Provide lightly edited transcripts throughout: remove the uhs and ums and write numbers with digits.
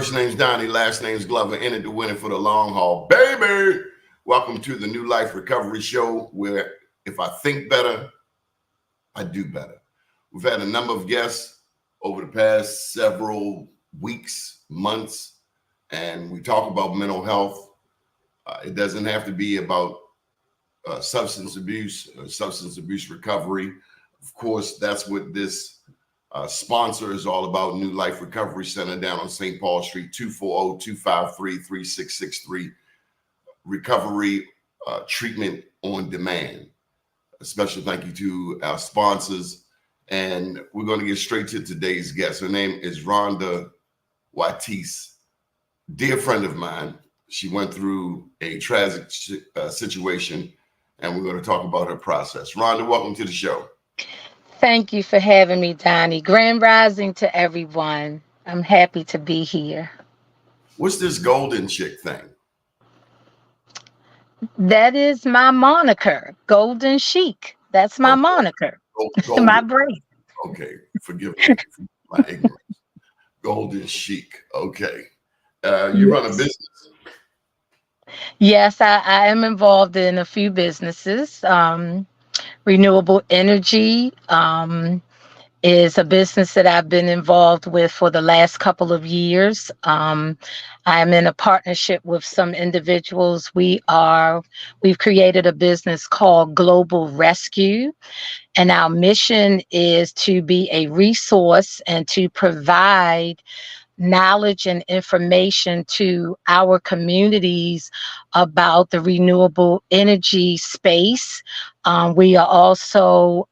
First name's Donnie, last name's Glover, in it to win it for the long haul. Baby! Welcome to the New Life Recovery Show, where if I think better, I do better. We've had a number of guests over the past several weeks, months, and we talk about mental health. It doesn't have to be about substance abuse recovery. Of course, that's what this sponsor is all about. New Life Recovery Center down on St. Paul Street, 240-253-3663. Recovery treatment on demand. A special thank you to our sponsors. And we're going to get straight to today's guest. Her name is Rhonda Watties. Dear friend of mine. She went through a tragic situation, and we're going to talk about her process. Rhonda, welcome to the show. Thank you for having me, Donnie. Grand rising to everyone. I'm happy to be here. What's this golden chick thing? That is my moniker, Golden Chic. That's my moniker. Golden. My brain. Okay, forgive me for my ignorance. Golden Chic. Okay. You run a business? Yes, I am involved in a few businesses. Renewable energy is a business that I've been involved with for the last couple of years. I'm in a partnership with some individuals. We've created a business called Global Rescue, and our mission is to be a resource and to provide knowledge and information to our communities about the renewable energy space. We are also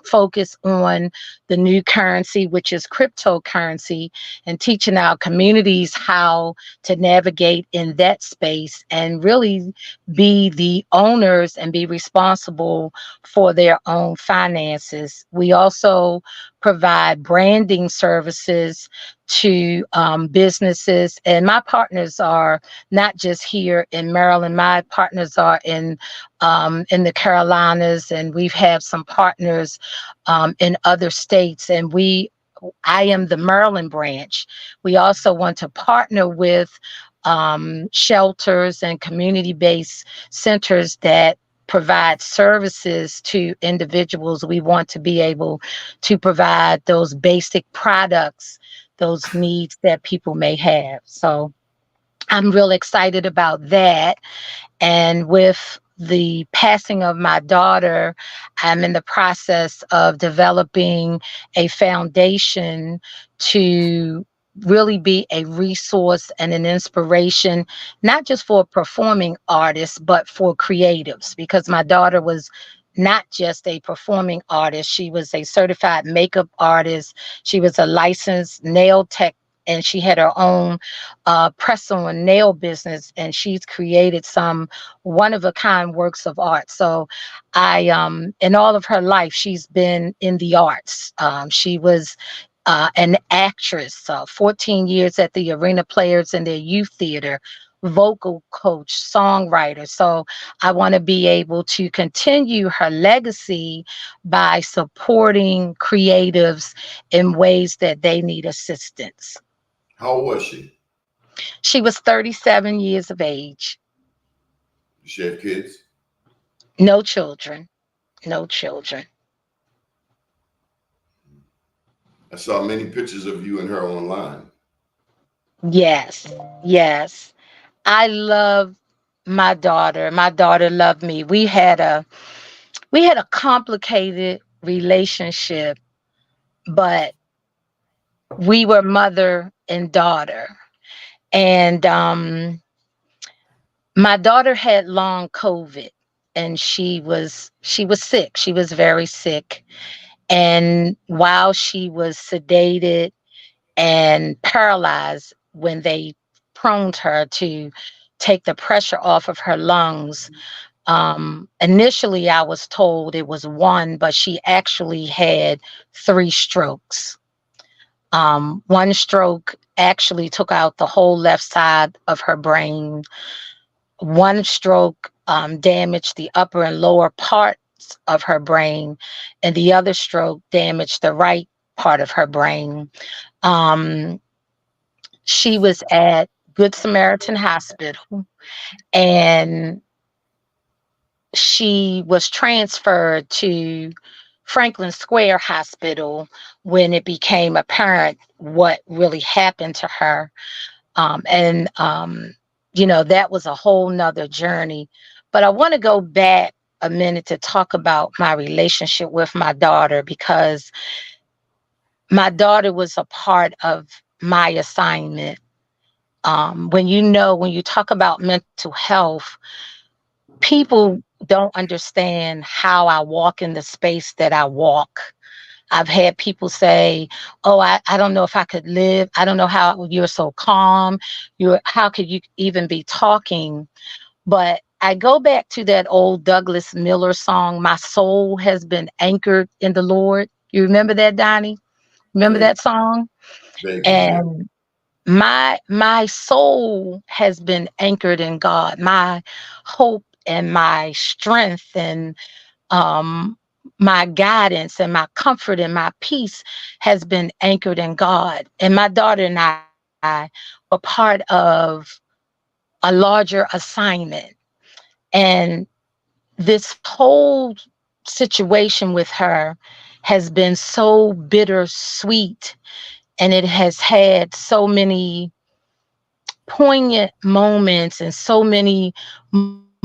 focused on the new currency, which is cryptocurrency, and teaching our communities how to navigate in that space and really be the owners and be responsible for their own finances. We also provide branding services to businesses, and my partners are not just here in Maryland. My partners are in the Carolinas, and we've had some partners in other states, and I am the Maryland branch. We also want to partner with shelters and community-based centers that provide services to individuals. We want to be able to provide those basic products, those needs that people may have. So I'm real excited about that. And with the passing of my daughter, I'm in the process of developing a foundation to really be a resource and an inspiration, not just for performing artists, but for creatives, because my daughter was not just a performing artist. She was a certified makeup artist. She was a licensed nail tech, and she had her own press-on nail business, and she's created some one-of-a-kind works of art. So in all of her life, she's been in the arts. She was an actress, 14 years at the Arena Players in their youth theater, vocal coach, songwriter. So I want to be able to continue her legacy by supporting creatives in ways that they need assistance. How old was she? She was 37 years of age. Did she have kids? No children. No children. I saw many pictures of you and her online. Yes. Yes. I love my daughter. My daughter loved me. We had a complicated relationship, but we were mother and daughter. And my daughter had long COVID, and she was sick. She was very sick. And while she was sedated and paralyzed, when they proned her to take the pressure off of her lungs, initially I was told it was one, but she actually had 3 strokes. One stroke actually took out the whole left side of her brain. One stroke damaged the upper and lower parts of her brain, and the other stroke damaged the right part of her brain. She was at Good Samaritan Hospital, and she was transferred to Franklin Square Hospital when it became apparent what really happened to her. And that was a whole nother journey. But I want to go back a minute to talk about my relationship with my daughter, because my daughter was a part of my assignment. When you talk about mental health, people don't understand how I walk in the space that I walk. I've had people say, "Oh, I don't know if I could live. I don't know how you're so calm. How could you even be talking?" But I go back to that old Douglas Miller song, "My soul has been anchored in the Lord." You remember that, Donnie? Remember Vague, that song? vaguely, yeah. And my soul has been anchored in God. My hope and my strength and um, my guidance and my comfort and my peace has been anchored in God. And my daughter and I were part of a larger assignment. And this whole situation with her has been so bittersweet, and it has had so many poignant moments and so many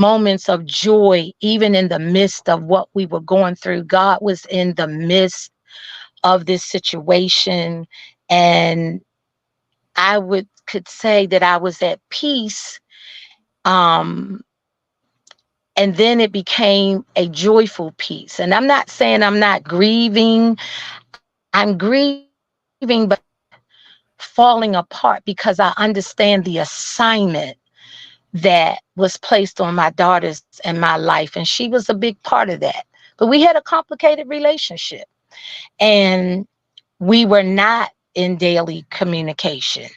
moments of joy, even in the midst of what we were going through. God was in the midst of this situation. And I would could say that I was at peace. Um, and then it became a joyful peace. And I'm not saying I'm not grieving. I'm grieving, but I'm not falling apart, because I understand the assignment that was placed on my daughters and my life. And she was a big part of that. But we had a complicated relationship, and we were not in daily communication.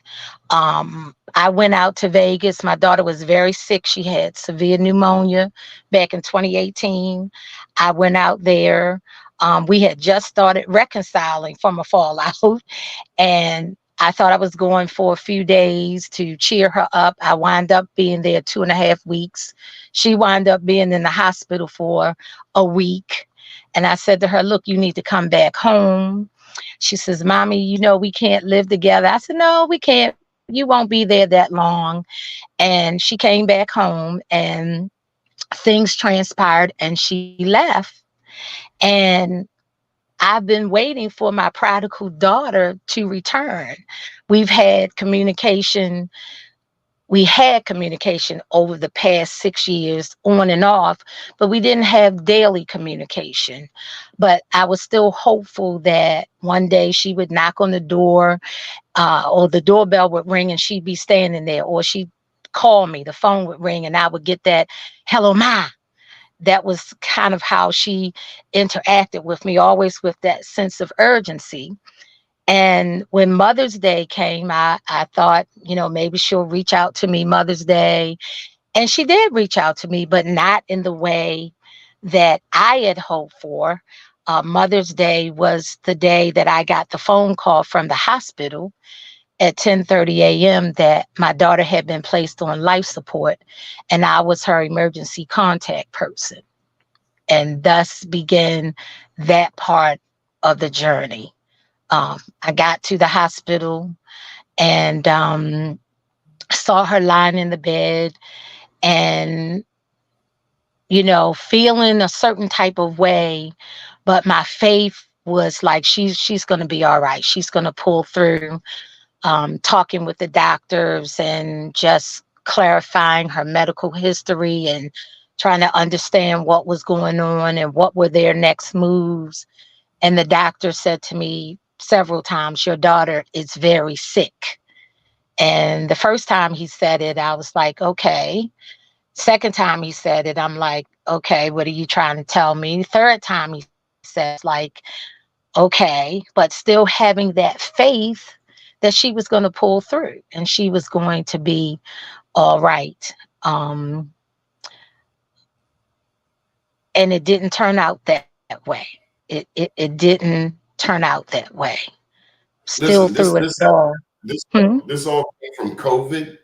I went out to Vegas. My daughter was very sick. She had severe pneumonia back in 2018. I went out there. We had just started reconciling from a fallout, and I thought I was going for a few days to cheer her up. I wound up being there 2.5 weeks. She wound up being in the hospital for a week. And I said to her, "Look, you need to come back home." She says, "Mommy, we can't live together." I said, "No, we can't. You won't be there that long." And she came back home, and things transpired, and she left. And I've been waiting for my prodigal daughter to return. We've had communication. We had communication over the past 6 years, on and off, but we didn't have daily communication. But I was still hopeful that one day she would knock on the door, or the doorbell would ring and she'd be standing there, or she'd call me, the phone would ring, and I would get that, "Hello, Ma." That was kind of how she interacted with me, always with that sense of urgency. And when Mother's Day came, I thought, maybe she'll reach out to me Mother's Day. And she did reach out to me, but not in the way that I had hoped for. Mother's Day was the day that I got the phone call from the hospital at 10:30 a.m. that my daughter had been placed on life support, and I was her emergency contact person. And thus began that part of the journey. I got to the hospital, and saw her lying in the bed, and feeling a certain type of way. But my faith was like, she's going to be all right. She's going to pull through. Talking with the doctors and just clarifying her medical history and trying to understand what was going on and what were their next moves. And the doctor said to me several times, "Your daughter is very sick." And the first time he said it, I was like, okay. Second time he said it, I'm like, okay, what are you trying to tell me? Third time he says, like, okay, but still having that faith that she was going to pull through and she was going to be all right. Um, and it didn't turn out that way. It didn't turn out that way. Still Listen, through it all. This all came from COVID.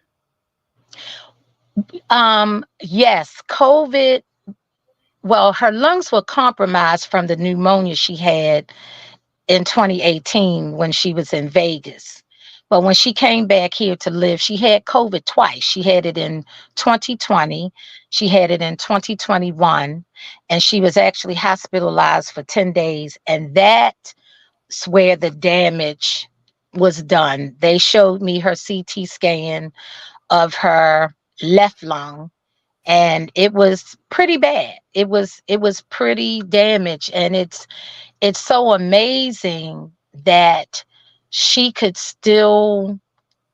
Yes, COVID. Well, her lungs were compromised from the pneumonia she had in 2018 when she was in Vegas. But when she came back here to live, she had COVID twice. She had it in 2020, she had it in 2021, and she was actually hospitalized for 10 days. And that's where the damage was done. They showed me her CT scan of her left lung, and it was pretty bad. It was pretty damaged, and it's so amazing that she could still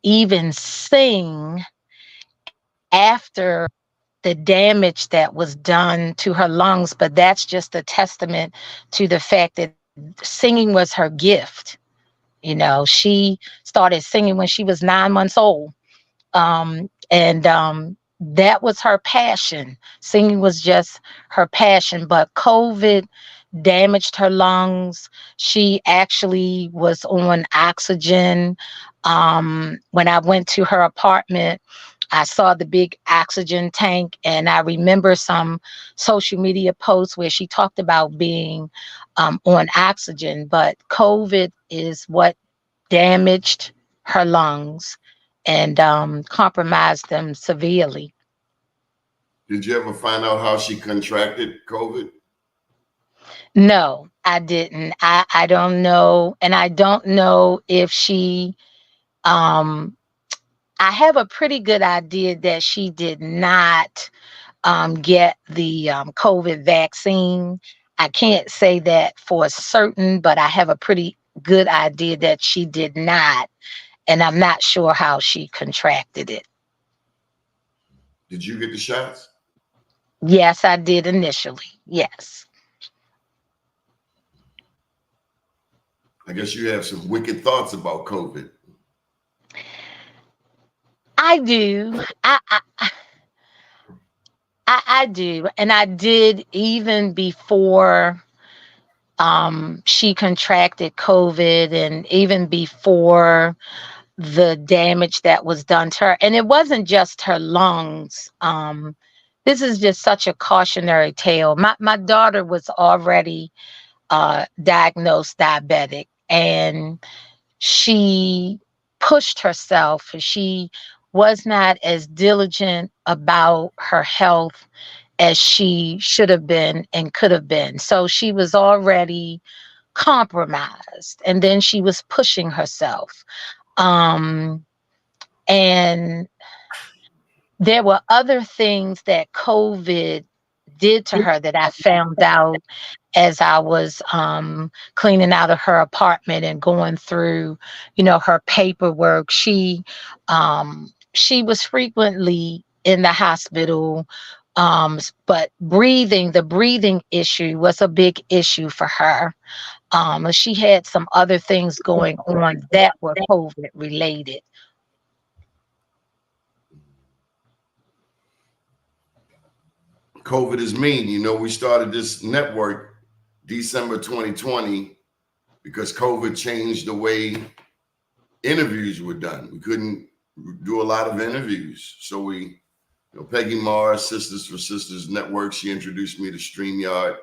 even sing after the damage that was done to her lungs. But that's just a testament to the fact that singing was her gift. She started singing when she was 9 months old. And that was her passion. Singing was just her passion, but COVID damaged her lungs. She actually was on oxygen. When I went to her apartment, I saw the big oxygen tank, and I remember some social media posts where she talked about being on oxygen. But COVID is what damaged her lungs and compromised them severely. Did you ever find out how she contracted COVID? No, I didn't. I don't know. And I don't know if she, um, I have a pretty good idea that she did not get the COVID vaccine. I can't say that for certain, but I have a pretty good idea that she did not. And I'm not sure how she contracted it. Did you get the shots? Yes, I did initially. Yes. I guess you have some wicked thoughts about COVID. I do. I do. And I did even before she contracted COVID, and even before the damage that was done to her. And it wasn't just her lungs. This is just such a cautionary tale. My daughter was already diagnosed diabetic, and she pushed herself. She was not as diligent about her health as she should have been and could have been. So she was already compromised, and then she was pushing herself. Um, and there were other things that COVID did to her that I found out as I was cleaning out of her apartment and going through, her paperwork. She was frequently in the hospital, but the breathing issue was a big issue for her. She had some other things going on that were COVID related. COVID is mean. We started this network December 2020 because COVID changed the way interviews were done. We couldn't do a lot of interviews. So Peggy Mars, Sisters for Sisters Network, she introduced me to StreamYard.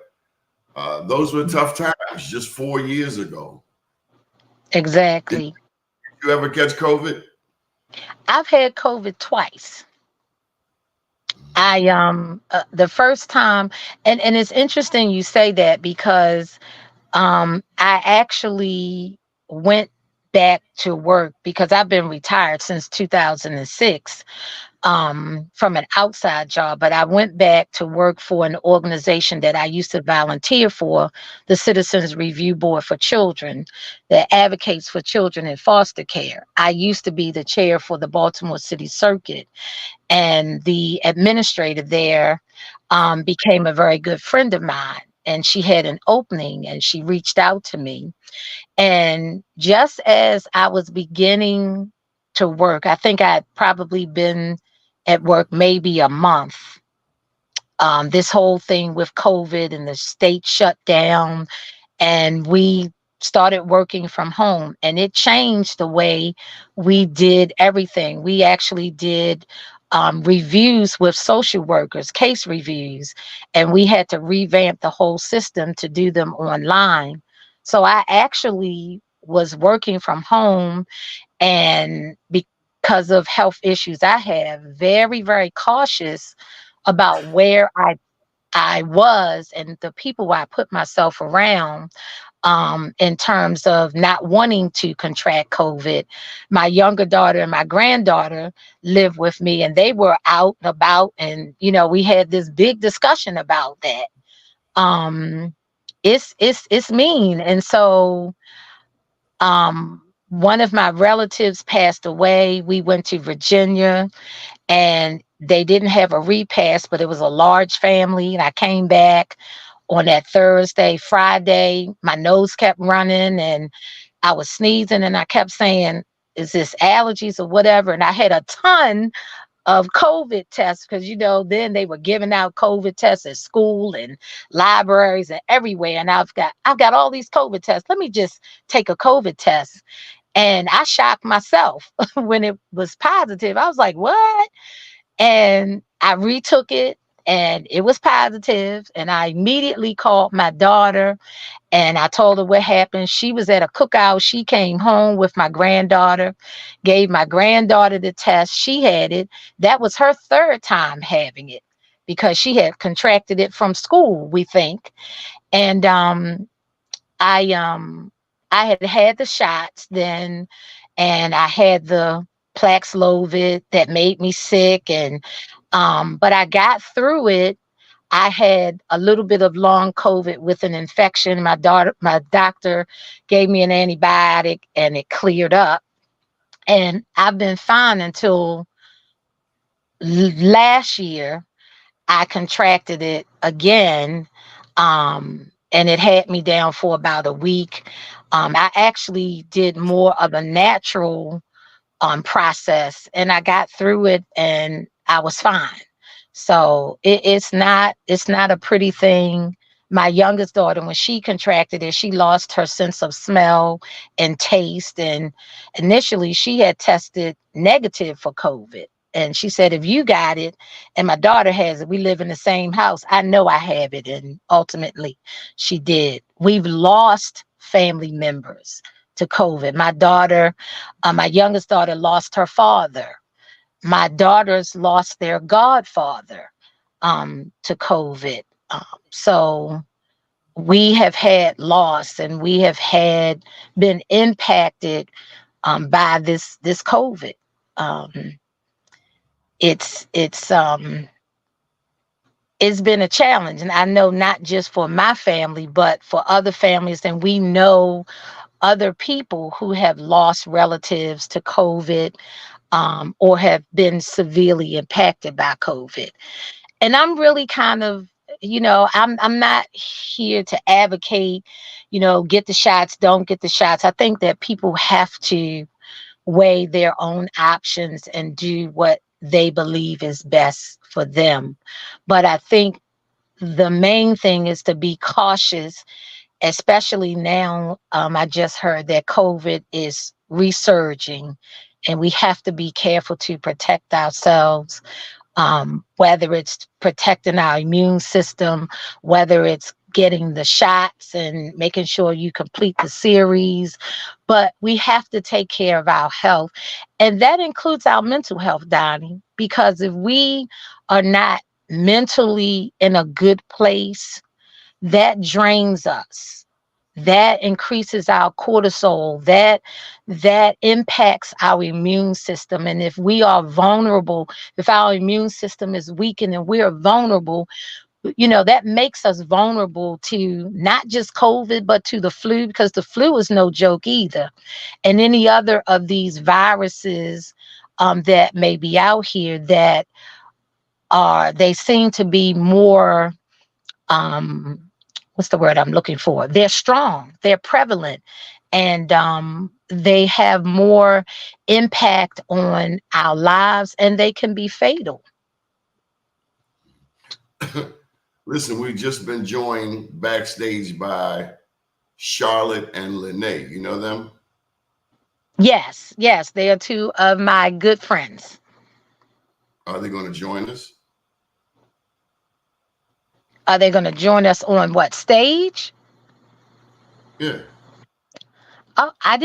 Those were tough times just 4 years ago. Did Exactly. you ever catch COVID? I've had COVID twice. I the first time, and it's interesting you say that, because I actually went back to work because I've been retired since 2006 from an outside job, but I went back to work for an organization that I used to volunteer for, the Citizens Review Board for Children, that advocates for children in foster care. I used to be the chair for the Baltimore City Circuit, and the administrator there became a very good friend of mine. And she had an opening, and she reached out to me. And just as I was beginning to work, I think I'd probably been at work maybe a month. This whole thing with COVID and the state shut down, and we started working from home, and it changed the way we did everything. We actually did reviews with social workers, case reviews, and we had to revamp the whole system to do them online. So I actually was working from home, and because of health issues I have, very cautious about where I was and the people I put myself around, in terms of not wanting to contract COVID. My younger daughter and my granddaughter live with me, and they were out and about, and we had this big discussion about that. Um, it's mean, and so one of my relatives passed away. We went to Virginia, and they didn't have a repast, but it was a large family. And I came back on that Thursday, Friday. My nose kept running, and I was sneezing, and I kept saying, is this allergies or whatever? And I had a ton of COVID tests because, then they were giving out COVID tests at school and libraries and everywhere. And I've got all these COVID tests. Let me just take a COVID test. And I shocked myself when it was positive. I was like, what? And I retook it, and it was positive. And I immediately called my daughter, and I told her what happened. She was at a cookout. She came home with my granddaughter, gave my granddaughter the test. She had it. That was her third time having it because she had contracted it from school, we think. And I um I had the shots then, and I had the Paxlovid that made me sick, and but I got through it. I had a little bit of long COVID with an infection. My doctor gave me an antibiotic, and it cleared up. And I've been fine until last year. I contracted it again, and it had me down for about a week. I actually did more of a natural process, and I got through it, and I was fine. So it's not a pretty thing. My youngest daughter, when she contracted it, she lost her sense of smell and taste. And initially, she had tested negative for COVID. And she said, if you got it and my daughter has it, we live in the same house, I know I have it. And ultimately, she did. We've lost family members to COVID. My youngest daughter lost her father. My daughters lost their godfather to COVID. So we have had loss, and we have had been impacted by this COVID. Um, it's it's been a challenge, and I know not just for my family, but for other families, and we know other people who have lost relatives to COVID, or have been severely impacted by COVID. And I'm really kind of, I'm not here to advocate, get the shots, don't get the shots. I think that people have to weigh their own options and do what they believe is best for them. But I think the main thing is to be cautious, especially now. I just heard that COVID is resurging, and we have to be careful to protect ourselves, whether it's protecting our immune system, whether it's getting the shots and making sure you complete the series. But we have to take care of our health. And that includes our mental health, Donnie, because if we are not mentally in a good place, that drains us. That increases our cortisol. That impacts our immune system. And if we are vulnerable, if our immune system is weakened and we are vulnerable, that makes us vulnerable to not just COVID, but to the flu, because the flu is no joke either. And any other of these viruses that may be out here that they seem to be more, um, what's the word I'm looking for? They're strong, they're prevalent, and they have more impact on our lives, and they can be fatal. Listen, we've just been joined backstage by Charlotte and Lene. You know them? Yes, yes, they are two of my good friends. Are they going to join us? Are they going to join us on what stage? Yeah. Oh, I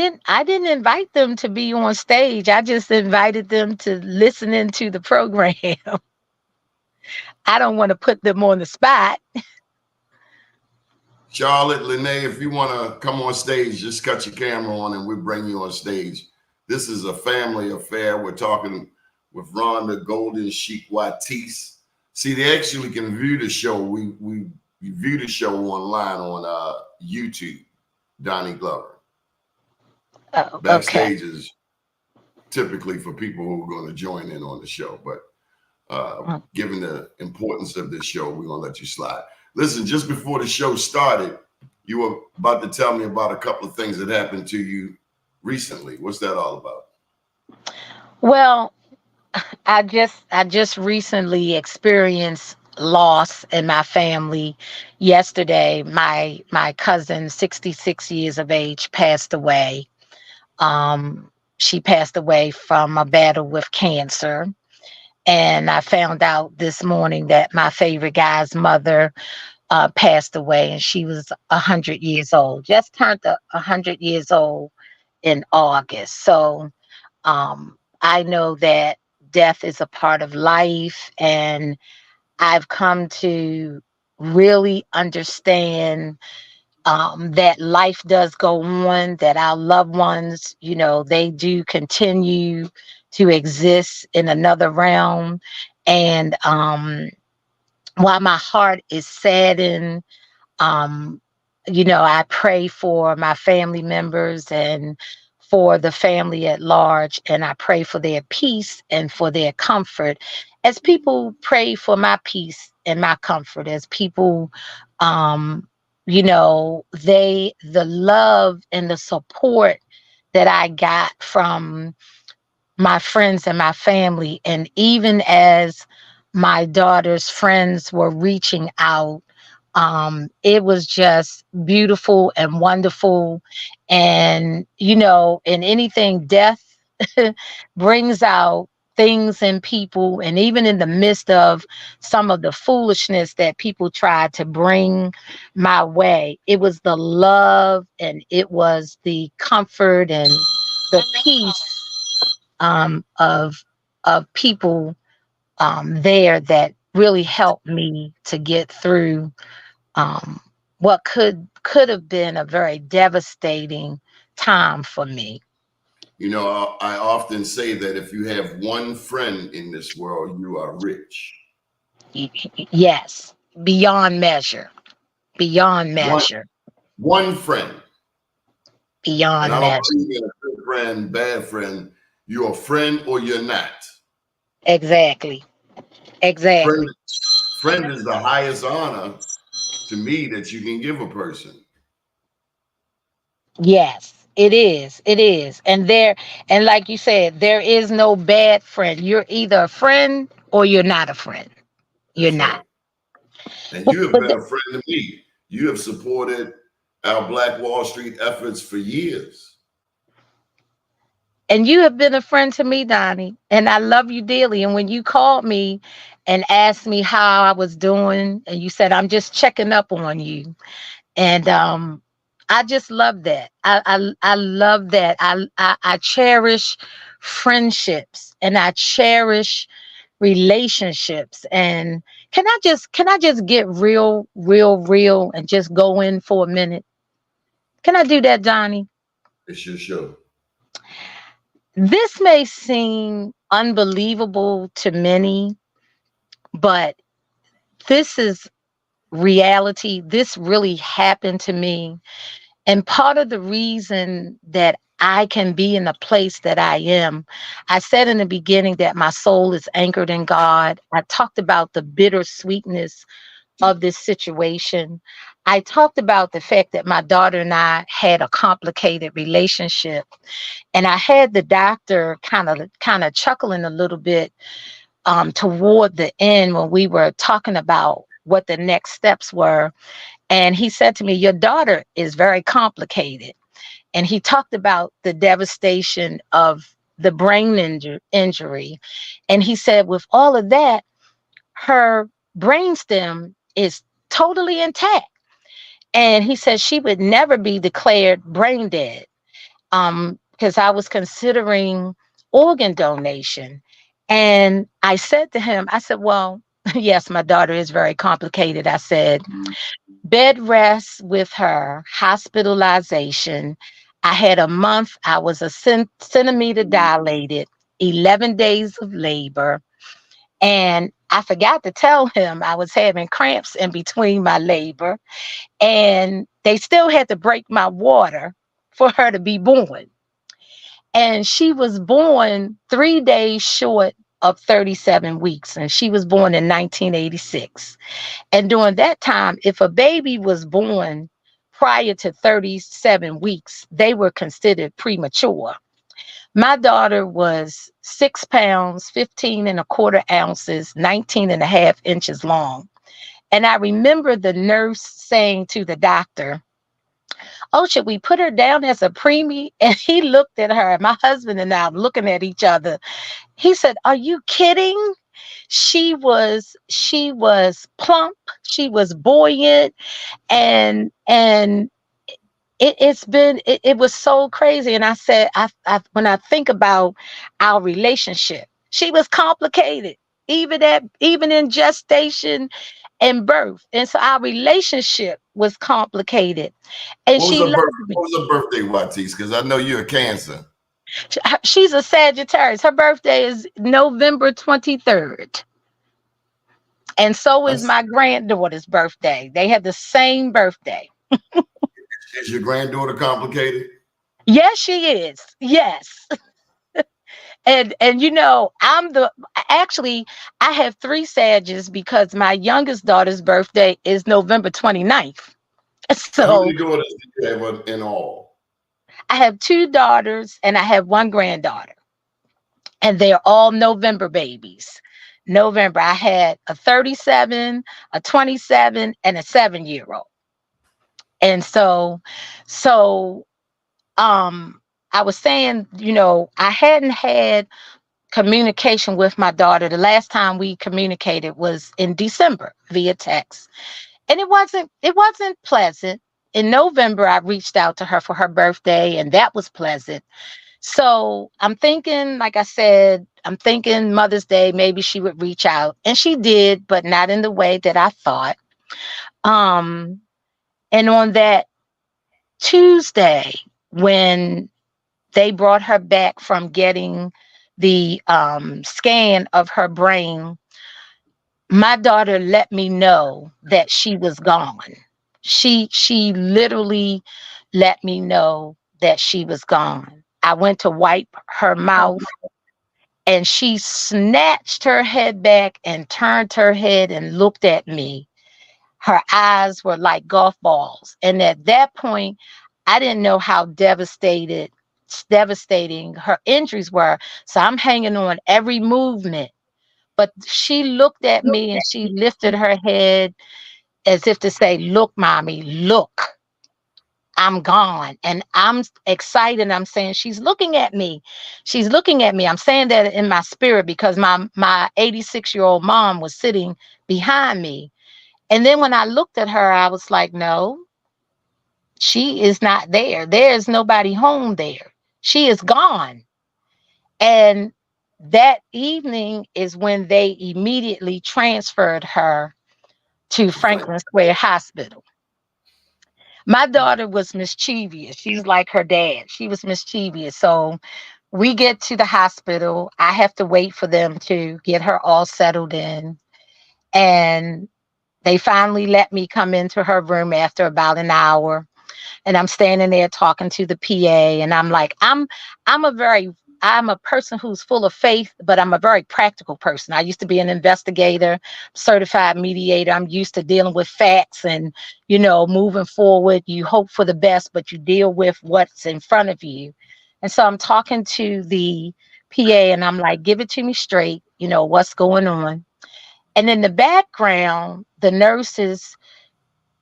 didn't invite them to be on stage. I just invited them to listen into the program. I don't want to put them on the spot. Charlotte, Lene, if you want to come on stage, just cut your camera on and we'll bring you on stage. This is a family affair. We're talking with Rhonda Golden Chic Watties. See, they actually can view the show. We view the show online on YouTube, Donnie Glover. Oh, okay. Backstage is typically for people who are going to join in on the show, but given the importance of this show, we're going to let you slide. Listen, just before the show started, you were about to tell me about a couple of things that happened to you recently. What's that all about? Well, I just recently experienced loss in my family. Yesterday, my cousin, 66 years of age, passed away. She passed away from a battle with cancer. And I found out this morning that my favorite guy's mother passed away, and she was 100 years old. Just turned 100 years old in August. So I know that death is a part of life, and I've come to really understand that life does go on, that our loved ones, they do continue to exist in another realm. And while my heart is saddened, um, I pray for my family members and for the family at large, and I pray for their peace and for their comfort. As people pray for my peace and my comfort, as people, the love and the support that I got from my friends and my family. And even as my daughter's friends were reaching out, it was just beautiful and wonderful. And, in anything, death brings out things in people. And even in the midst of some of the foolishness that people tried to bring my way, it was the love and it was the comfort and the peace of people there that really helped me to get through um, what could have been a very devastating time for me. You know, I often say that if you have one friend in this world, you are rich. Yes, beyond measure, beyond One measure, one friend. And beyond I don't measure. believe in a good friend, bad friend. You're a friend or you're not. Exactly, Friend, exactly. friend is the highest honor to me that you can give a person. Yes, it is. It is. And like you said, there is no bad friend. You're either a friend or you're not a friend. You're That's not. right. And But, you have but been a friend to me. You have supported our Black Wall Street efforts for years. and you have been a friend to me, Donnie, and I love you dearly. And when you called me and asked me how I was doing, and you said, I'm just checking up on you. And I just love that. I love that. I cherish friendships and I cherish relationships. And can I just get real, real, real and just go in for a minute? Can I do that, Donnie? It's your show. This may seem unbelievable to many, but this is reality. This really happened to me. And part of the reason that I can be in the place that I am, I said in the beginning that my soul is anchored in God. I talked about the bittersweetness of this situation. I talked about the fact that my daughter and I had a complicated relationship. And I had the doctor kind of chuckling a little bit toward the end when we were talking about what the next steps were. And he said to me, your daughter is very complicated. And he talked about the devastation of the brain injury. And he said, with all of that, her brainstem is totally intact. And he said she would never be declared brain dead. Because I was considering organ donation. And I said to him, I said, well, yes, my daughter is very complicated. I said, bed rest with her, hospitalization. I had a month, I was a centimeter dilated, 11 days of labor. And I forgot to tell him I was having cramps in between my labor. And they still had to break my water for her to be born. And she was born 3 days short of 37 weeks. And she was born in 1986. And during that time, if a baby was born prior to 37 weeks, they were considered premature. My daughter was 6 pounds, 15 and a quarter ounces, 19 and a half inches long. And I remember the nurse saying to the doctor, oh, should we put her down as a preemie? And he looked at her, my husband and I were looking at each other. He said, are you kidding? She was plump, she was buoyant, and it was so crazy. And I said, I when I think about our relationship, she was complicated, even in gestation and birth. And so our relationship was complicated. And What was she her birth? loved me. What was her birthday, Watties? Because I know you're a Cancer. She's a Sagittarius. Her birthday is November 23rd. And so is That's, my granddaughter's birthday. They have the same birthday. is your granddaughter complicated? Yes, she is. Yes. And you know, actually I have three Sages because my youngest daughter's birthday is November 29th. How So many daughters do you have in all? I have two daughters and I have one granddaughter. And they're all November babies. November, I had a 37, a 27, and a 7-year old. And so I was saying, you know, I hadn't had communication with my daughter. The last time we communicated was in December via text. And it wasn't pleasant. In November, I reached out to her for her birthday, and that was pleasant. So I'm thinking, like I said, I'm thinking Mother's Day, maybe she would reach out. And she did, but not in the way that I thought. Um, and on that Tuesday, when they brought her back from getting the scan of her brain, my daughter let me know that she was gone. She literally let me know that she was gone. I went to wipe her mouth and she snatched her head back and turned her head and looked at me. Her eyes were like golf balls. And at that point, I didn't know how devastating her injuries were. So I'm hanging on every movement. But she looked at me and she lifted her head as if to say, look, mommy, look, I'm gone. And I'm excited. I'm saying, she's looking at me. She's looking at me. I'm saying that in my spirit because my 86-year-old mom was sitting behind me. And then when I looked at her, I was like, no, she is not there. There's nobody home there. She is gone. And that evening is when they immediately transferred her to Franklin Square Hospital. My daughter was mischievous. She's like her dad. She was mischievous. So we get to the hospital. I have to wait for them to get her all settled in. And they finally let me come into her room after about an hour. And I'm standing there talking to the PA. And I'm like, I'm a person who's full of faith, but I'm a very practical person. I used to be an investigator, certified mediator. I'm used to dealing with facts and, you know, moving forward. You hope for the best, but you deal with what's in front of you. And so I'm talking to the PA and I'm like, give it to me straight. You know, what's going on? And in the background, the nurses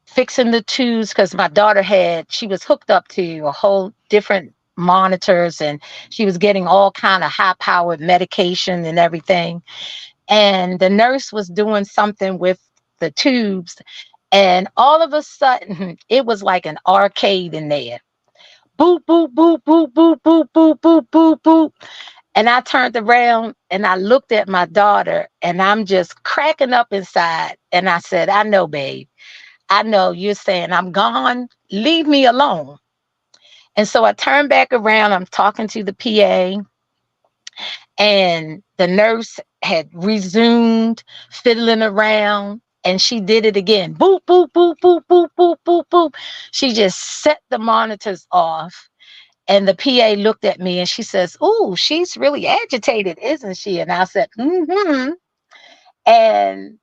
fixing the tubes because my daughter she was hooked up to a whole different monitors, and she was getting all kind of high powered medication and everything. And the nurse was doing something with the tubes, and all of a sudden it was like an arcade in there. Boop, boop, boop, boop, boop, boop, boop, boop, boop, boop. And I turned around and I looked at my daughter, and I'm just cracking up inside. And I said, I know, babe. I know you're saying I'm gone. Leave me alone. And so I turned back around. I'm talking to the PA, and the nurse had resumed fiddling around, and she did it again. Boop, boop, boop, boop, boop, boop, boop, boop. She just set the monitors off. And the PA looked at me and she says, "Ooh, she's really agitated, isn't she?" And I said, "Mm-hmm." And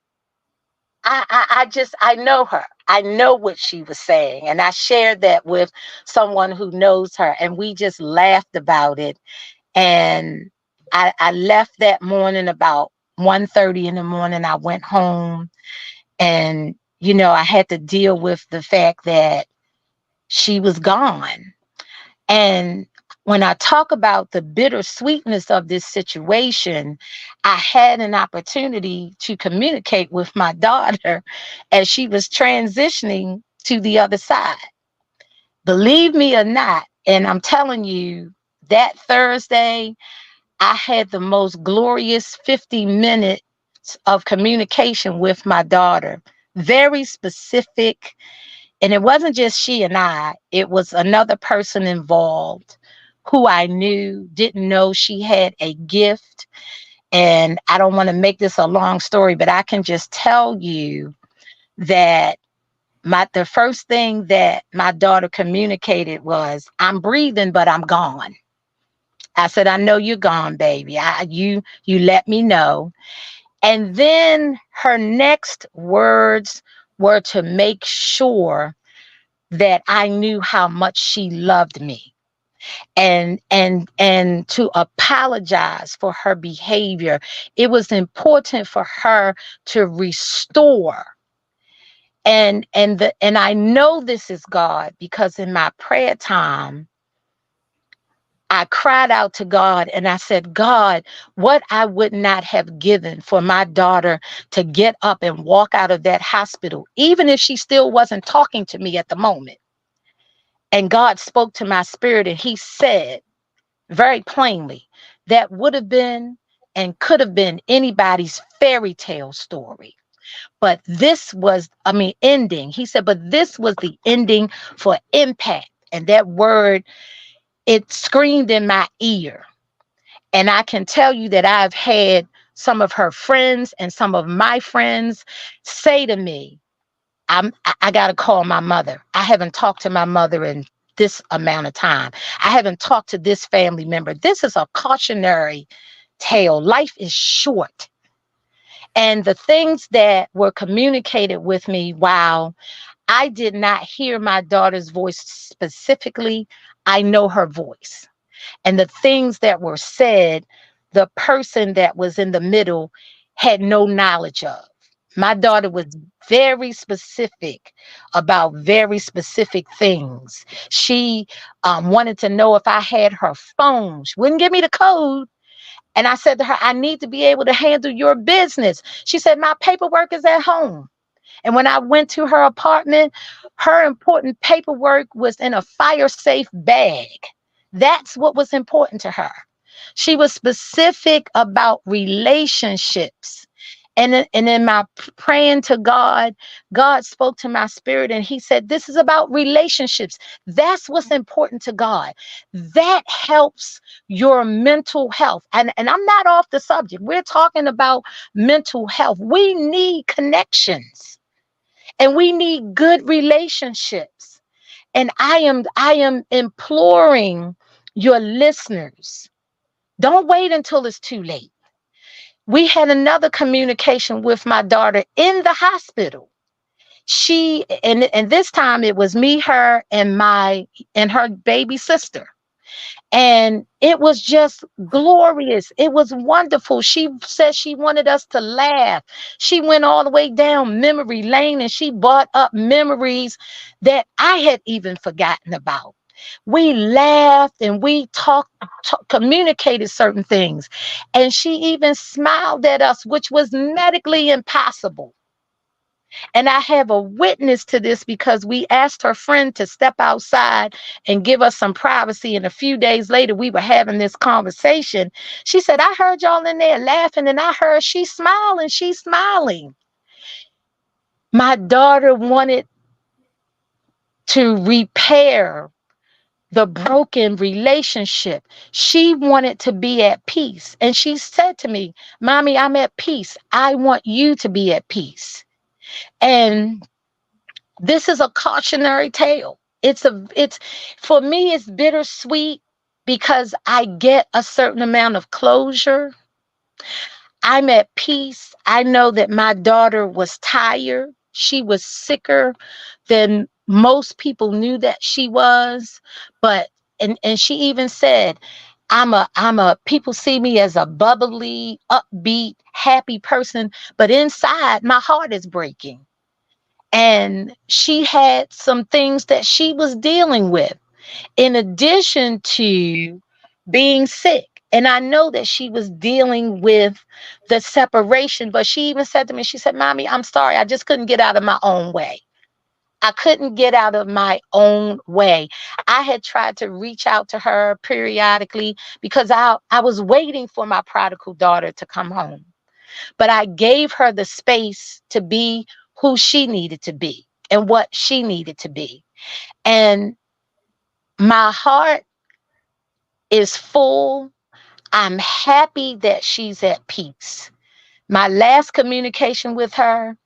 I know her. I know what she was saying. And I shared that with someone who knows her. And we just laughed about it. And I left that morning about 1:30 in the morning. I went home, and, I had to deal with the fact that she was gone. And when I talk about the bittersweetness of this situation, I had an opportunity to communicate with my daughter as she was transitioning to the other side. Believe me or not, and I'm telling you, that Thursday, I had the most glorious 50 minutes of communication with my daughter. Very specific. And it wasn't just she and I, it was another person involved who I knew, didn't know she had a gift. And I don't want to make this a long story, but I can just tell you that the first thing that my daughter communicated was, "I'm breathing, but I'm gone." I said, "I know you're gone, baby. You let me know." And then her next words were to make sure that I knew how much she loved me, and to apologize for her behavior. It was important for her to restore. And I know this is God, because in my prayer time I cried out to God and I said, "God, what I would not have given for my daughter to get up and walk out of that hospital, even if she still wasn't talking to me at the moment." And God spoke to my spirit, and he said very plainly, that would have been and could have been anybody's fairy tale story. But this was, ending. He said, but this was the ending for impact. And that word, it screamed in my ear. And I can tell you that I've had some of her friends and some of my friends say to me, I got to call my mother. I haven't talked to my mother in this amount of time. I haven't talked to this family member. This is a cautionary tale. Life is short. And the things that were communicated with me, while I did not hear my daughter's voice specifically, I know her voice. And the things that were said, the person that was in the middle had no knowledge of. My daughter was very specific about very specific things. She wanted to know if I had her phone. She wouldn't give me the code. And I said to her, "I need to be able to handle your business." She said, "My paperwork is at home." And when I went to her apartment, her important paperwork was in a fire safe bag. That's what was important to her. She was specific about relationships. And in my praying to God, God spoke to my spirit and he said, "This is about relationships. That's what's important to God. That helps your mental health." And I'm not off the subject. We're talking about mental health. We need connections and we need good relationships. And I am imploring your listeners, don't wait until it's too late. We had another communication with my daughter in the hospital. And this time it was me, her, and her baby sister. And it was just glorious. It was wonderful. She said she wanted us to laugh. She went all the way down memory lane and she brought up memories that I had even forgotten about. We laughed and we communicated certain things. And she even smiled at us, which was medically impossible. And I have a witness to this because we asked her friend to step outside and give us some privacy. And a few days later, we were having this conversation. She said, I heard y'all in there laughing and I heard she's smiling. She's smiling. My daughter wanted to repair the broken relationship. She wanted to be at peace. And she said to me, Mommy, I'm at peace. I want you to be at peace. And this is a cautionary tale. It's for me, it's bittersweet because I get a certain amount of closure. I'm at peace. I know that my daughter was tired. She was sicker than most people knew that she was. But and she even said, I'm a people see me as a bubbly, upbeat, happy person, but inside my heart is breaking. And she had some things that she was dealing with in addition to being sick. And I know that she was dealing with the separation, but she even said to me, she said, Mommy, I'm sorry. I just couldn't get out of my own way. I couldn't get out of my own way. I had tried to reach out to her periodically because I was waiting for my prodigal daughter to come home. But I gave her the space to be who she needed to be and what she needed to be. And my heart is full. I'm happy that she's at peace. My last communication with her,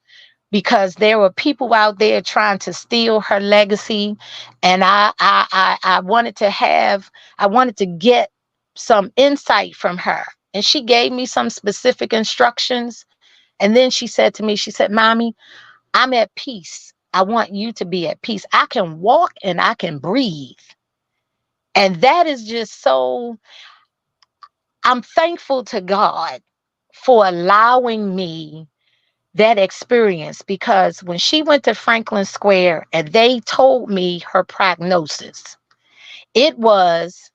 because there were people out there trying to steal her legacy, and I wanted to get some insight from her. And she gave me some specific instructions. And then she said to me, she said, Mommy, I'm at peace. I want you to be at peace. I can walk and I can breathe. And that is just so, I'm thankful to God for allowing me that experience because when she went to Franklin Square and they told me her prognosis, it was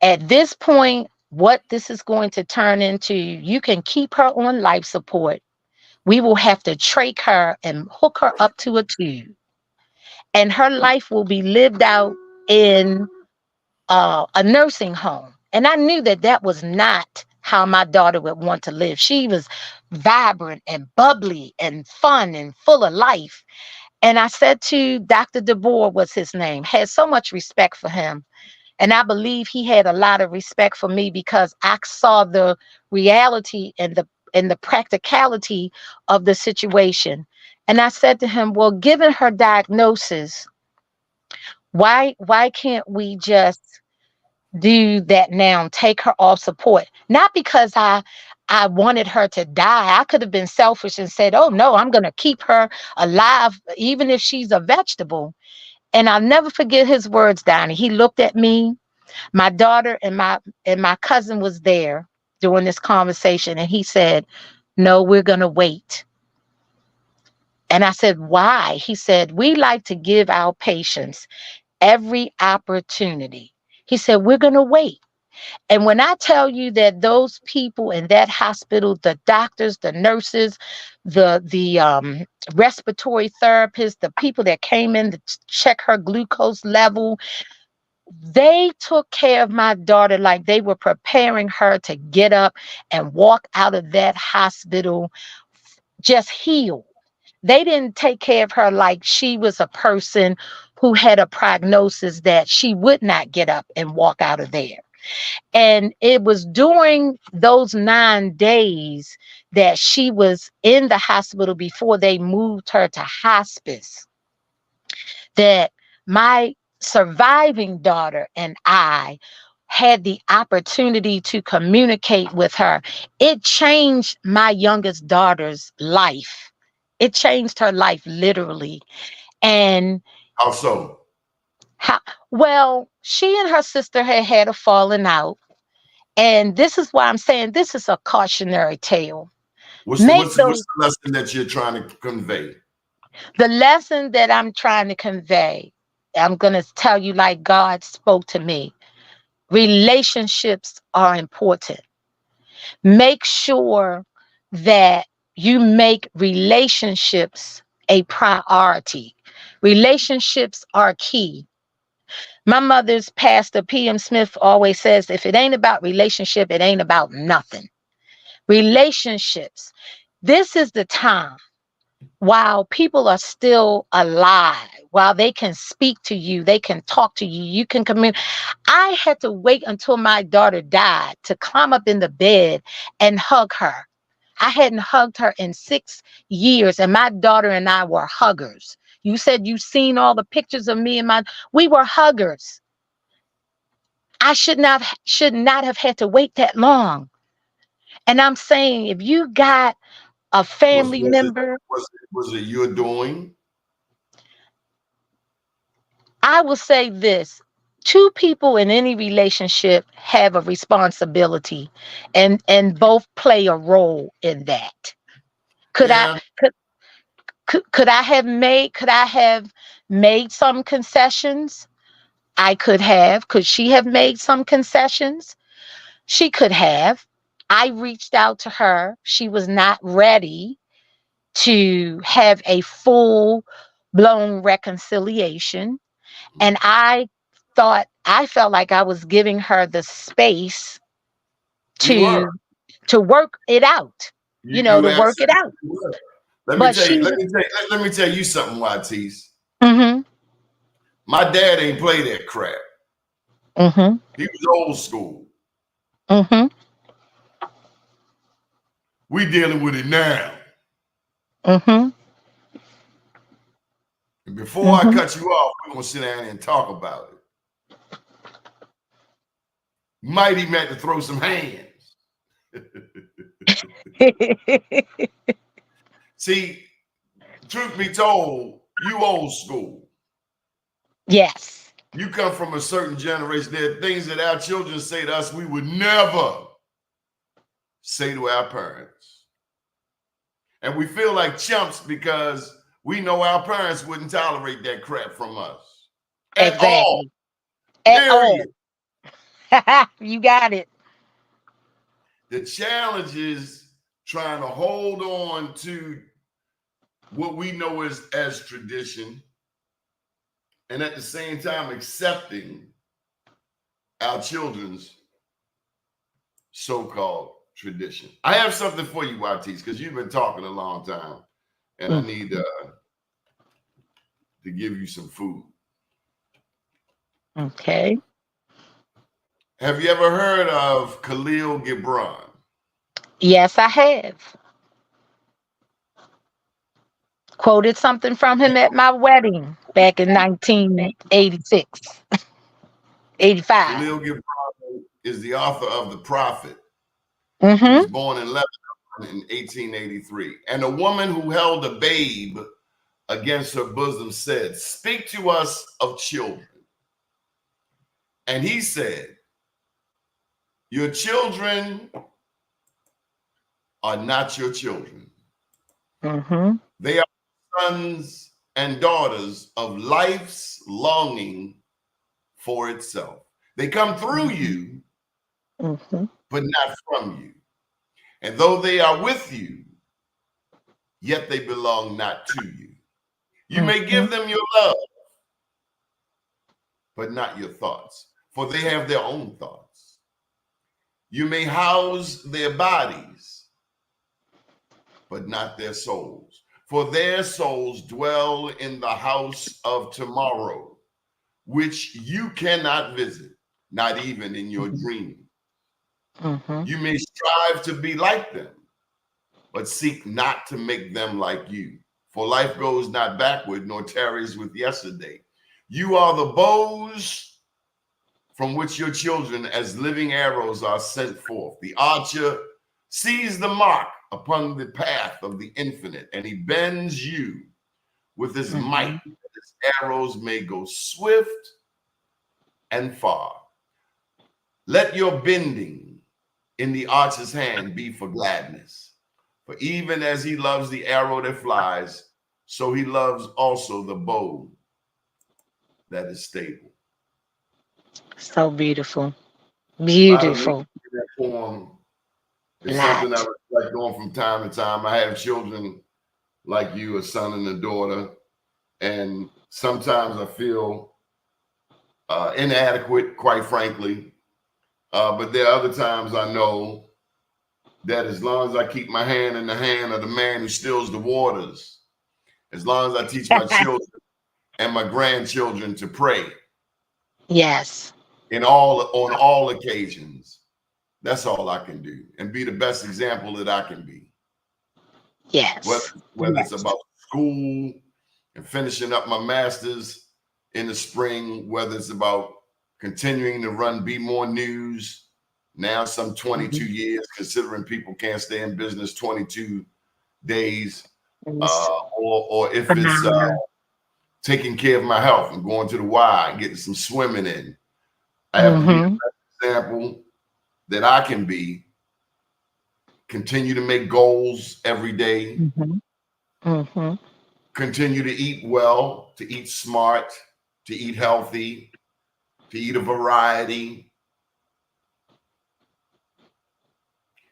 at this point, what this is going to turn into, you can keep her on life support. We will have to trach her and hook her up to a tube. And her life will be lived out in a nursing home. And I knew that that was not how my daughter would want to live. She was vibrant and bubbly and fun and full of life. And I said to Dr. DeBoer, was his name, had so much respect for him. And I believe he had a lot of respect for me because I saw the reality and the practicality of the situation. And I said to him, well, given her diagnosis, why can't we just do that now, take her off support? Not because I wanted her to die. I could have been selfish and said, oh no, I'm going to keep her alive even if she's a vegetable. And I'll never forget his words, Donnie. He looked at me, my daughter and my cousin was there during this conversation, and he said, no, we're going to wait. And I said, why? He said, we like to give our patients every opportunity. He said, we're going to wait. And when I tell you that those people in that hospital, the doctors, the nurses, the respiratory therapists, the people that came in to check her glucose level, they took care of my daughter like they were preparing her to get up and walk out of that hospital just healed. They didn't take care of her like she was a person who had a prognosis that she would not get up and walk out of there. And it was during those 9 days that she was in the hospital before they moved her to hospice that my surviving daughter and I had the opportunity to communicate with her. It changed my youngest daughter's life. It changed her life literally. And How so? How, well, she and her sister had a falling out. And this is why I'm saying this is a cautionary tale. Make What's those the lesson that you're trying to convey? the lesson that I'm trying to convey. I'm going to tell you like God spoke to me. Relationships are important. Make sure that you make relationships a priority. Relationships are key. My mother's pastor, P.M. Smith, always says if it ain't about relationship, it ain't about nothing. Relationships. This is the time while people are still alive, while they can speak to you, they can talk to you, you can communicate. I had to wait until my daughter died to climb up in the bed and hug her. I hadn't hugged her in 6 years, and my daughter and I were huggers. You said you've seen all the pictures of me and we were huggers. I should not have had to wait that long. And I'm saying if you got a Was family was it member, was it your doing? I will say this. Two people in any relationship have a responsibility and both play a role in that. Could I Yeah, could I have made some concessions? I could have. Could she have made some concessions? She could have. I reached out to her. She was not ready to have a full blown reconciliation. And I felt like I was giving her the space you were. to work it out, You to work it out. absolutely were. Let me But tell you. she Let me tell you something, Watties. mhm, My dad ain't play that crap. mhm, He was old school. mhm, We dealing with it now. mhm, And before I mhm. cut you off, we're gonna sit down and talk about it. Might even have to throw some hands. See, truth be told, you old school. Yes, You come from a certain generation. There are things that our children say to us we would never say to our parents. And we feel like chumps because we know our parents wouldn't tolerate that crap from us at all, exactly. At all. period. You got it. The challenge is trying to hold on to what we know as tradition and at the same time accepting our children's so-called tradition. I have something for you, Watties, because you've been talking a long time, and I Mm, need to give you some food. okay. Have you ever heard of Khalil Gibran? Yes, I have. Quoted something from him at my wedding back in 1986, 85. Khalil Gibran is the author of The Prophet. He was Mm-hmm. born in Lebanon in 1883. And a woman who held a babe against her bosom said, "Speak to us of children." And he said, "Your children are not your children. Mm-hmm. They are sons and daughters of life's longing for itself. They come through you, Mm-hmm. but not from you. And though they are with you, yet they belong not to you. You may Mm-hmm. give them your love, but not your thoughts, for they have their own thoughts. You may house their bodies, but not their souls, for their souls dwell in the house of tomorrow, which you cannot visit, not even in your dream. Mm-hmm. You may strive to be like them, but seek not to make them like you. For life goes not backward, nor tarries with yesterday. You are the bows from which your children, as living arrows, are sent forth. The archer sees the mark upon the path of the infinite, and he bends you with his might, Mm-hmm. that his arrows may go swift and far. Let your bending in the archer's hand be for gladness. For even as he loves the arrow that flies, so he loves also the bow that is stable. So beautiful. A lot of meaning Beautiful. in that poem. It's something I Lot. reflect on from time to time. I have children like you, a son and a daughter, and sometimes I feel inadequate, quite frankly. But there are other times I know that as long as I keep my hand in the hand of the man who stills the waters, as long as I teach my children and my grandchildren to pray Yes. on all occasions, that's all I can do, and be the best example that I can be. Whether Yes. whether it's Yes. about school and finishing up my master's in the spring, whether it's about continuing to run Be More News, now some 22 Mhm. years, considering people can't stay in business 22 days, It's or if it's phenomenal. taking care of my health and going to the Y and getting some swimming in. I have to be Mm-hmm. the best example that I can be. Continue to make goals every day. Mm-hmm. Mm-hmm. Continue to eat well, to eat smart, to eat healthy, to eat a variety,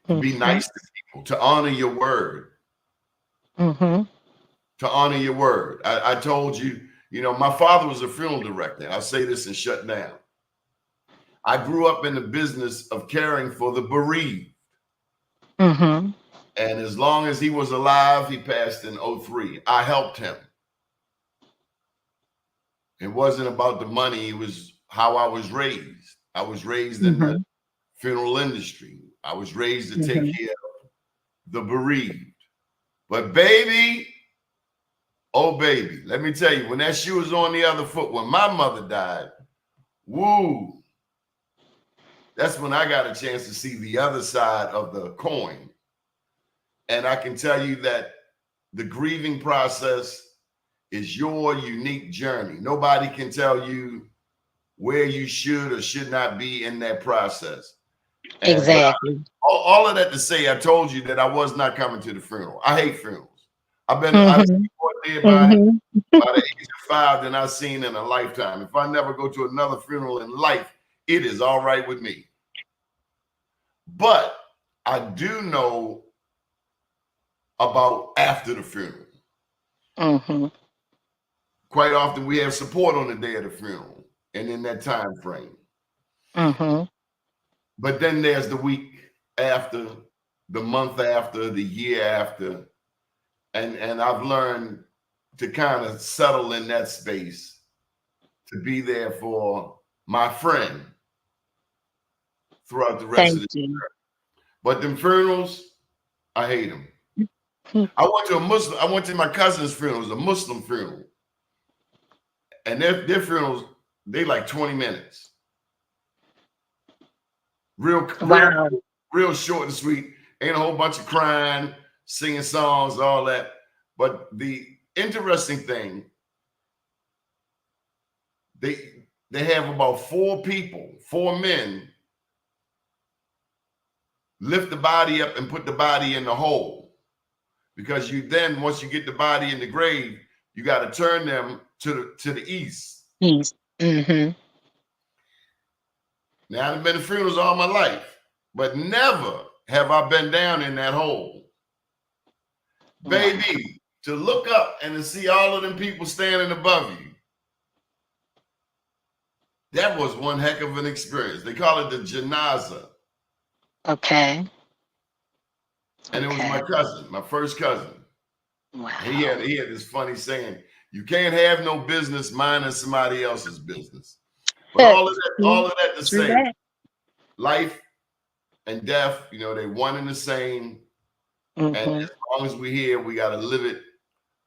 to be Mm-hmm. nice to people, to honor your word, Mm-hmm. to honor your word. I told you, my father was a funeral director. I'll say this and shut down. I grew up in the business of caring for the bereaved. Mm-hmm. And as long as he was alive, he passed in '03. I helped him. It wasn't about the money, it was how I was raised. I was raised in the Mm-hmm. funeral industry. I was raised to take Mm-hmm. care of the bereaved. But baby, oh baby, let me tell you, when that shoe was on the other foot, when my mother died, woo, that's when I got a chance to see the other side of the coin. And I can tell you that the grieving process is your unique journey. Nobody can tell you where you should or should not be in that process. And but Exactly. all of that to say, I told you that I was not coming to the funeral. I hate funerals. I've Mm-hmm. seen more dead bodies Mm-hmm. by the age of 5 than I've seen in a lifetime. If I never go to another funeral in life, it is all right with me. But I do know about after the funeral. Mm-hmm. Quite often we have support on the day of the funeral and in that time frame. Mm-hmm. But then there's the week after, the month after, the year after. And I've learned to kind of settle in that space, to be there for my friend throughout the rest of Thank the. you. But them funerals, I hate them. I went to my cousin's funeral. It was a Muslim funeral. And their funerals, they like 20 minutes. Real, real, Wow. real short and sweet. Ain't a whole bunch of crying, singing songs, all that. But the interesting thing, they have about 4 men lift the body up and put the body in the hole. Because you then, once you get the body in the grave, you got to turn them to the east. Yes. Mm-hmm. Now, I've been to funerals all my life, but never have I been down in that hole. Wow. Baby, to look up and to see all of them people standing above you, that was one heck of an experience. They call it the janaza. Okay. And it was my Okay. cousin, my first cousin. He Wow. had this funny saying, you can't have no business minding somebody else's business. But all of that to True say, that. life and death, they one and the same. And Mm-hmm. as long as we're here, we got to live it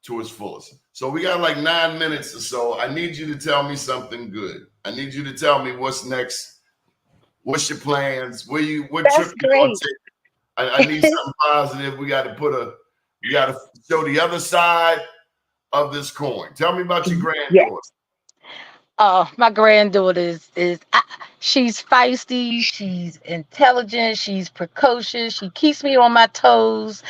to its fullest. So we got like 9 minutes or so. I need you to tell me something good. I need you to tell me what's next. What's your plans? What trip That's you gonna great. take? I need something positive. We got to show the other side of this coin. Tell me about your Yes. granddaughter. Oh, my granddaughter she's feisty, she's intelligent, she's precocious, she keeps me on my toes.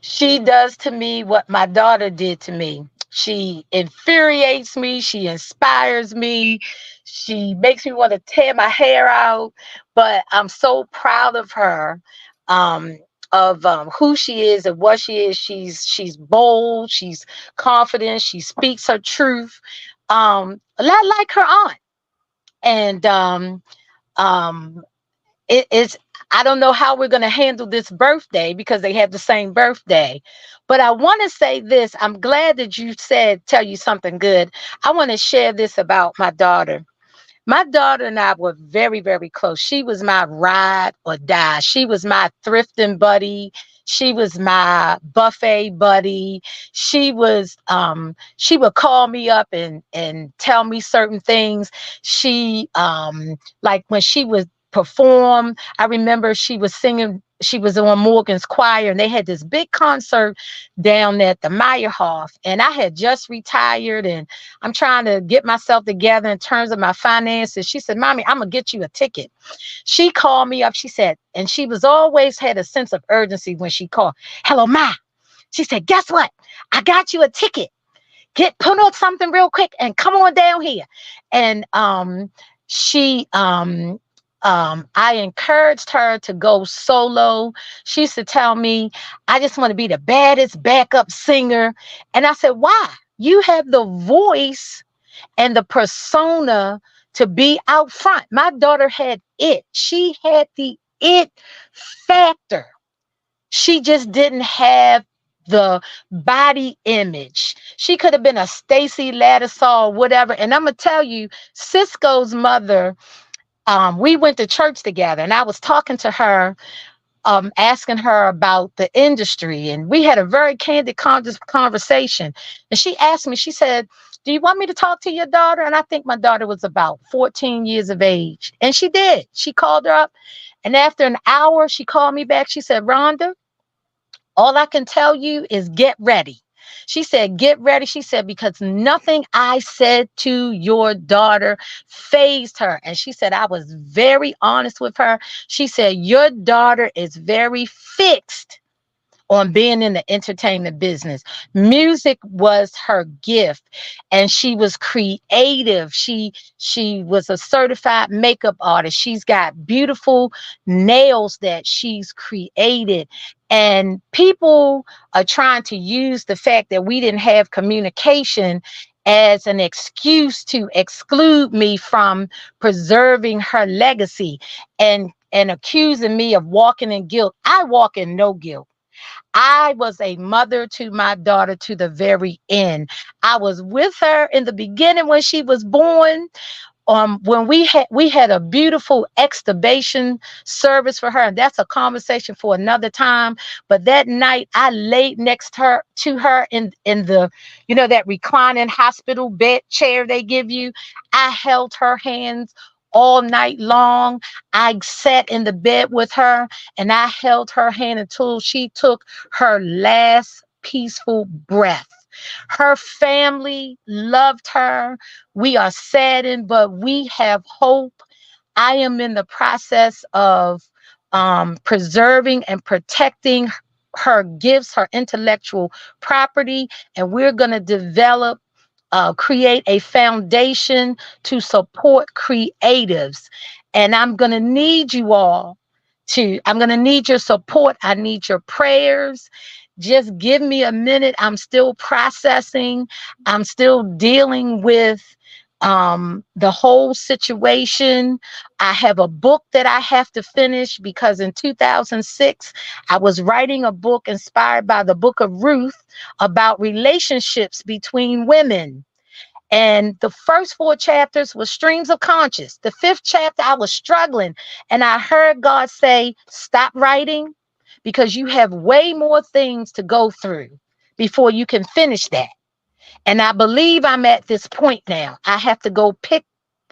She does to me what my daughter did to me. She infuriates me, she inspires me, she makes me want to tear my hair out, but I'm so proud of her. Um, of who she is and what she is. She's bold, she's confident, she speaks her truth. A lot like her aunt. And um it's I don't know how we're going to handle this birthday because they have the same birthday. But I want to say this. I'm glad that you said tell you something good. I want to share this about my daughter. My daughter and I were very, very close. She was my ride or die. She was my thrifting buddy. She was my buffet buddy. She would call me up and tell me certain things. She like when she would perform, I remember she was singing, she was on Morgan's choir, and they had this big concert down at the Meyerhoff. And I had just retired, and I'm trying to get myself together in terms of my finances. She said, Mommy, I'm going to get you a ticket. She called me up. She said, and she was always had a sense of urgency when she called. Hello, Ma. She said, guess what? I got you a ticket. Put on something real quick and come on down here. And she I encouraged her to go solo. She used to tell me, I just want to be the baddest backup singer. And I said, why? You have the voice and the persona to be out front. My daughter had it. She had the it factor. She just didn't have the body image. She could have been a Stacy Lattisaw or whatever. And I'm gonna tell you, Cisco's mother, we went to church together, and I was talking to her, asking her about the industry, and we had a very candid conversation. And she asked me, she said, do you want me to talk to your daughter? And I think my daughter was about 14 years of age. And she did. She called her up. And after an hour, she called me back. She said, Rhonda, all I can tell you is get ready. She said, get ready. She said, because nothing I said to your daughter phased her. And she said, I was very honest with her. She said, your daughter is very fixed on being in the entertainment business. Music was her gift, and she was creative. She was a certified makeup artist. She's got beautiful nails that she's created. And people are trying to use the fact that we didn't have communication as an excuse to exclude me from preserving her legacy, and accusing me of walking in guilt. I walk in no guilt. I was a mother to my daughter to the very end. I was with her in the beginning when she was born. When we had a beautiful extubation service for her, and that's a conversation for another time. But that night, I laid next to her in the, that reclining hospital bed chair they give you. I held her hands all night long. I sat in the bed with her, and I held her hand until she took her last peaceful breath. Her family loved her. We are saddened, but we have hope. I am in the process of preserving and protecting her gifts, her intellectual property, and we're going to create a foundation to support creatives. And I'm going to need you all I'm going to need your support. I need your prayers. Just give me a minute. I'm still processing. I'm still dealing with the whole situation. I have a book that I have to finish because in 2006, I was writing a book inspired by the book of Ruth about relationships between women. And the first four chapters were streams of conscious. The fifth chapter, I was struggling. And I heard God say, stop writing because you have way more things to go through before you can finish that. And I believe I'm at this point now. I have to go pick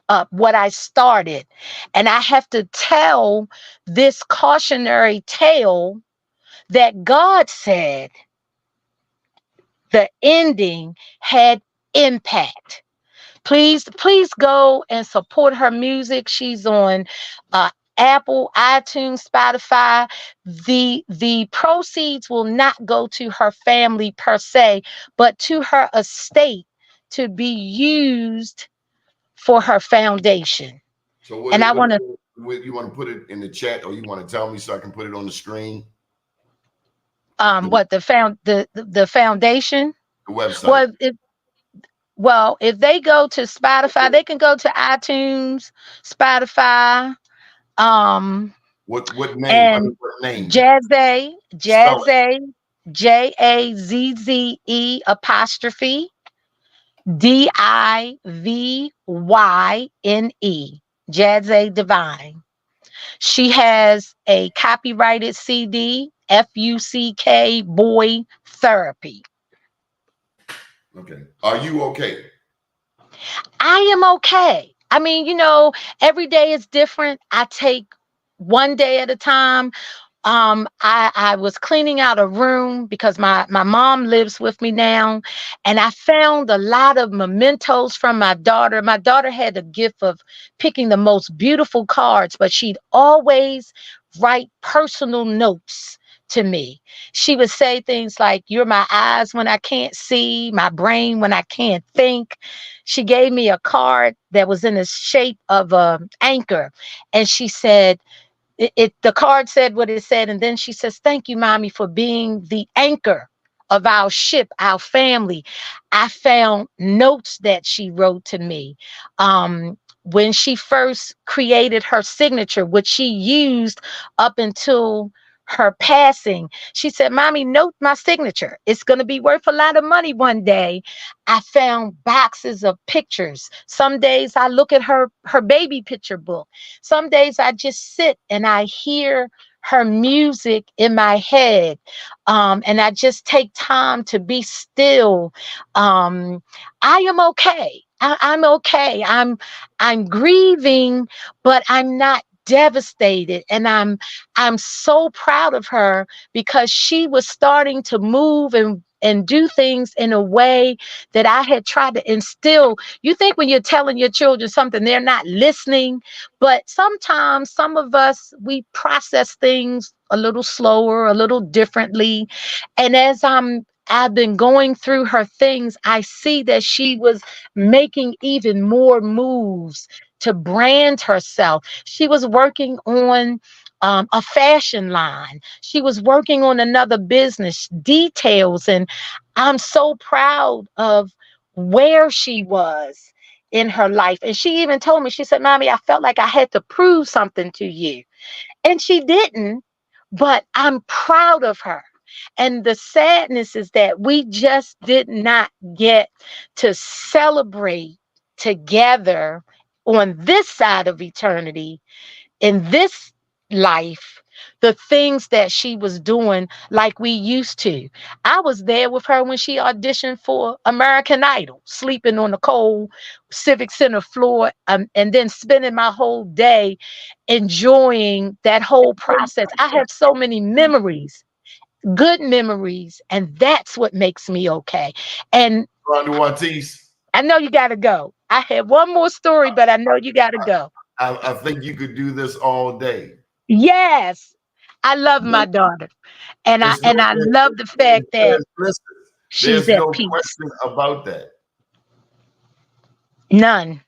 up what I started. And I have to tell this cautionary tale that God said the ending had impact. Please go and support her music. She's on uh, Apple, iTunes, Spotify. The proceeds will not go to her family per se, but to her estate to be used for her foundation. So And I want to what you want to put it in the chat, or you want to tell me so I can put it on the screen? The, what the foundation. the website. Well, if they go to Spotify, they can go to iTunes, Spotify, um, What name? I mean, and what name? Jazze, Spell it. Jazze, Jazze apostrophe Divyne, Jazze Divine. She has a copyrighted CD, FUCK Boy Therapy. Okay. Are you okay? I am okay. I mean, every day is different. I take one day at a time. I was cleaning out a room because my mom lives with me now, and I found a lot of mementos from my daughter. My daughter had a gift of picking the most beautiful cards, but she'd always write personal notes to me. She would say things like, "You're my eyes when I can't see, my brain when I can't think." She gave me a card that was in the shape of an anchor, and she said, the card said what it said, and then she says, "Thank you, mommy, for being the anchor of our ship, our family." I found notes that she wrote to me when she first created her signature, which she used up until her passing. She said, "Mommy, note my signature. It's going to be worth a lot of money one day." I found boxes of pictures. Some days I look at her baby picture book. Some days I just sit and I hear her music in my head. And I just take time to be still. I am okay. I'm okay. I'm grieving, but I'm not devastated. And I'm so proud of her because she was starting to move and do things in a way that I had tried to instill. You think when you're telling your children something, they're not listening, but sometimes some of us, we process things a little slower, a little differently. And as I've been going through her things, I see that she was making even more moves to brand herself. She was working on a fashion line. She was working on another business details. And I'm so proud of where she was in her life. And she even told me, she said, "Mommy, I felt like I had to prove something to you." And she didn't, but I'm proud of her. And the sadness is that we just did not get to celebrate together on this side of eternity in this life the things that she was doing like we used to. I was there with her when she auditioned for American Idol, sleeping on the cold Civic Center floor, and then spending my whole day enjoying that whole process. I have so many memories, good memories, and that's what makes me okay. And Rhonda Watties. I know you got to go. I have one more story, but I know you got to go. I think you could do this all day. Yes, I love my daughter, and I There's no, and I love the fact that listen, she's there's at no peace. question about that. None,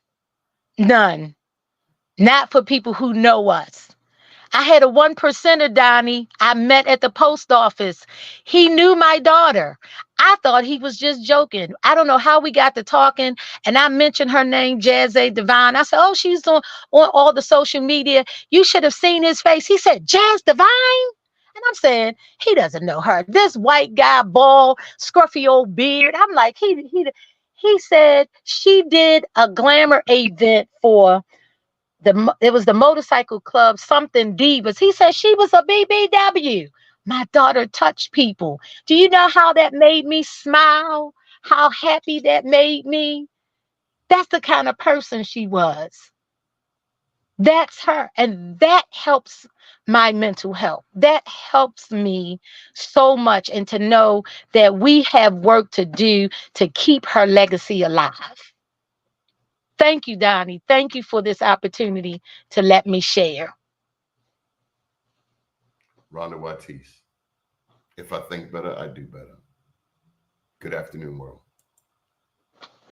none. Not for people who know us. I had a one percenter, Donnie, I met at the post office. He knew my daughter. I thought he was just joking. I don't know how we got to talking, and I mentioned her name, Jazze Divine. I said, "Oh, she's on all the social media. You should have seen his face." He said, "Jazz Divine?" And I'm saying, he doesn't know her. This white guy, bald, scruffy old beard. I'm like, he said she did a glamour event for it was the motorcycle club, something divas. He said she was a BBW. My daughter touched people. Do you know how that made me smile? How happy that made me? That's the kind of person she was. That's her. And that helps my mental health. That helps me so much. And to know that we have work to do to keep her legacy alive. Thank you, Donnie. Thank you for this opportunity to let me share. Rhonda Watties. If I think better, I do better. Good afternoon, world.